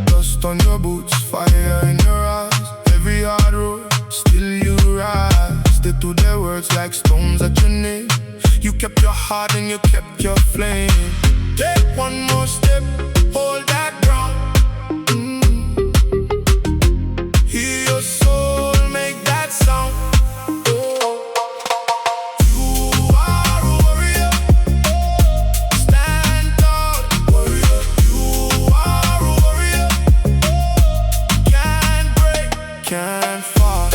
Dust on your boots, fire in your eyes. Every hard road, still you rise. Stick to their words like stones at your knee. You kept your heart and you kept your flame. Take one more step, hold that ground. Hear your soul make that sound. Can't fall.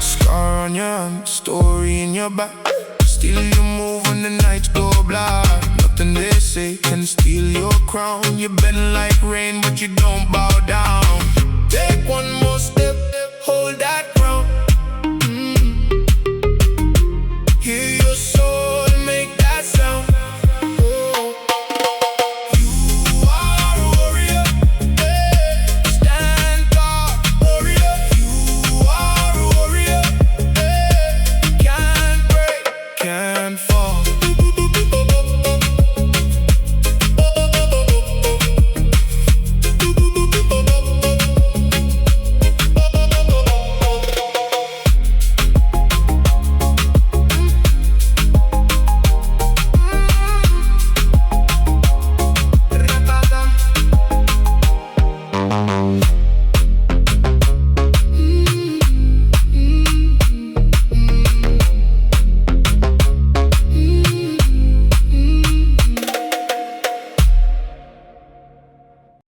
Scar on your arm, story in your back. Still you move when the nights go black. Nothing they say can steal your crown. You bend like rain, but you don't bow down. Take one more step.